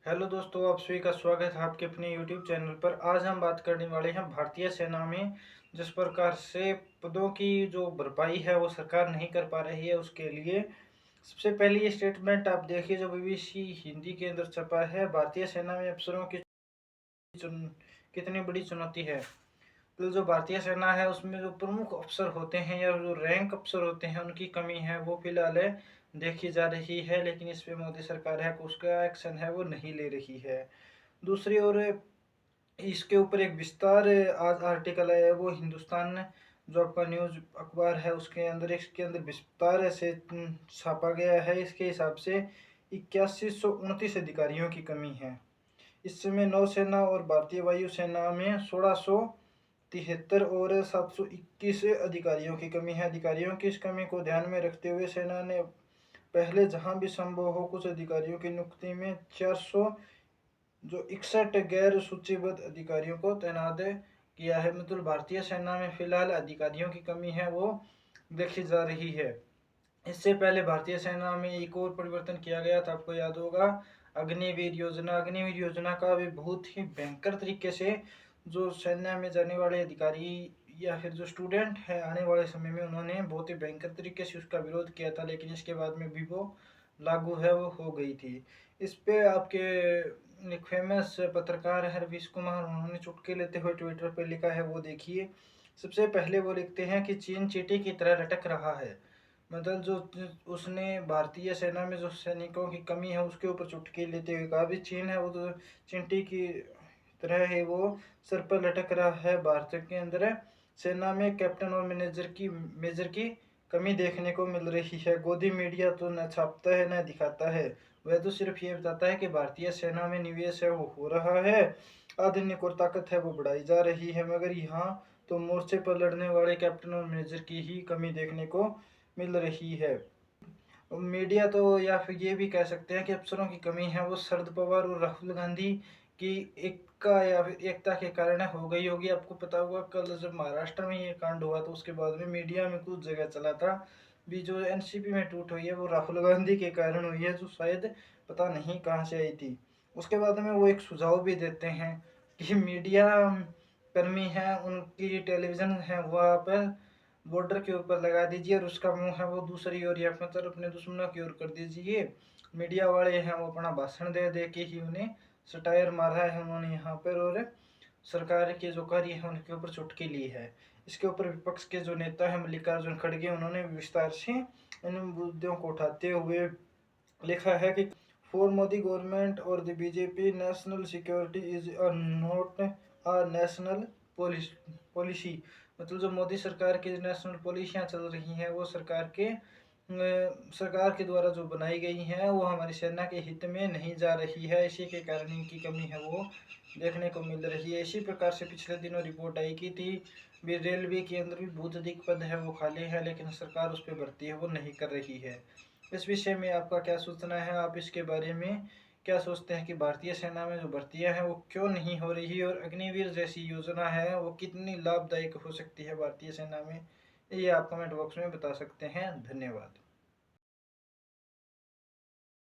Hello दोस्तों, आप सभी का स्वागत है आपके अपने यूट्यूब चैनल पर। आज हम बात करने वाले हैं भारतीय सेना में जिस प्रकार से पदों की जो भरपाई है वो सरकार नहीं कर पा रही है, उसके लिए सबसे पहले ये स्टेटमेंट आप देखिए जो बीबीसी हिंदी के अंदर छपा है। भारतीय सेना में अफसरों की कितनी बड़ी चुनौती है। तो जो भारतीय सेना है उसमें जो प्रमुख अफसर होते हैं या जो रैंक अफसर होते हैं उनकी कमी है वो फिलहाल देखी जा रही है, लेकिन इस पे मोदी सरकार है उसका एक्शन है वो नहीं ले रही है। दूसरी ओर इसके ऊपर एक विस्तार आज आर्टिकल है वो हिंदुस्तान जो आपका न्यूज अखबार है उसके अंदर इसके अंदर विस्तार से छापा गया है। इसके हिसाब से 8129 अधिकारियों की कमी है। इस समय नौसेना और भारतीय वायुसेना में 1673 और 721 अधिकारियों की कमी है। अधिकारियों की इस कमी को ध्यान में रखते हुए सेना ने पहले जहां भी संभव हो कुछ अधिकारियों की नियुक्ति में 400 जो 61 गैर सूचीबद्ध अधिकारियों को तैनात किया है। मतलब भारतीय सेना में फिलहाल अधिकारियों की कमी है वो देखी जा रही है। इससे पहले भारतीय सेना में एक और परिवर्तन किया गया था, आपको याद होगा, अग्निवीर योजना। अग्निवीर योजना का भी बहुत ही भयंकर तरीके से जो सेना में जाने वाले अधिकारी या फिर जो स्टूडेंट है आने वाले समय में उन्होंने बहुत ही भयंकर तरीके से उसका विरोध किया था, लेकिन इसके बाद में भी वो लागू है वो हो गई थी। इस पे आपके एक फेमस पत्रकार है रवीश कुमार, उन्होंने चुटकी लेते हुए ट्विटर पे लिखा है वो देखिए। सबसे पहले वो लिखते हैं कि चीन चींटी की तरह लटक रहा है। मतलब जो उसने भारतीय सेना में जो सैनिकों की कमी है उसके ऊपर चुटकी लेते हुए कहा भी चीन है वो तो चींटी की तरह है, वो सर पर लटक रहा है। भारत के अंदर सेना में कैप्टन और मेजर की कमी देखने को मिल रही है। गोदी मीडिया तो न छापता है न दिखाता है, वह तो सिर्फ ये बताता है कि भारतीय सेना में निवेश है वो हो रहा है, आधुनिक और ताकत है वो बढ़ाई जा रही है, मगर यहाँ तो मोर्चे पर लड़ने वाले कैप्टन और मेजर की ही कमी देखने को मिल रही है। मीडिया तो या फिर ये भी कह सकते हैं कि अफसरों की कमी है वो शरद पवार और राहुल गांधी की एकता या फिर एकता के कारण हो गई होगी। आपको पता होगा कल जब महाराष्ट्र में ये कांड हुआ तो उसके बाद में मीडिया में कुछ जगह चला था भी जो एनसीपी में टूट हुई है वो राहुल गांधी के कारण हुई है, जो शायद पता नहीं कहाँ से आई थी। उसके बाद में वो एक सुझाव भी देते हैं कि मीडिया कर्मी है उनकी टेलीविजन है वहाँ पर बॉर्डर के ऊपर लगा दीजिए और उसका मुंह है वो दूसरी ओर या मतलब अपने दुश्मनों की ओर कर दीजिए। मीडिया वाले हैं वो अपना भाषण दे दे के ही उन्हें सटायर मारा है उन्होंने यहाँ पर, और सरकार के जो कार्य है उनके ऊपर चुटकी ली है। इसके ऊपर विपक्ष के जो नेता है मल्लिकार्जुन खड़गे उन्होंने विस्तार से इन मुद्दों को उठाते हुए लिखा है कि फॉर मोदी गवर्नमेंट और the BJP national security is not a national policy. मतलब जो मोदी सरकार की नेशनल पॉलिसियाँ चल रही हैं वो सरकार के द्वारा जो बनाई गई हैं वो हमारी सेना के हित में नहीं जा रही है, इसी के कारण इनकी कमी है वो देखने को मिल रही है। इसी प्रकार से पिछले दिनों रिपोर्ट आई की थी भी रेलवे के अंदर भी बहुत अधिक पद है वो खाली है, लेकिन सरकार उस पर भर्ती है वो नहीं कर रही है। इस विषय में आपका क्या सोचना है, आप इसके बारे में क्या सोचते हैं कि भारतीय सेना में जो भर्तियां हैं वो क्यों नहीं हो रही और अग्निवीर जैसी योजना है वो कितनी लाभदायक हो सकती है भारतीय सेना में, ये आप कमेंट बॉक्स में बता सकते हैं। धन्यवाद।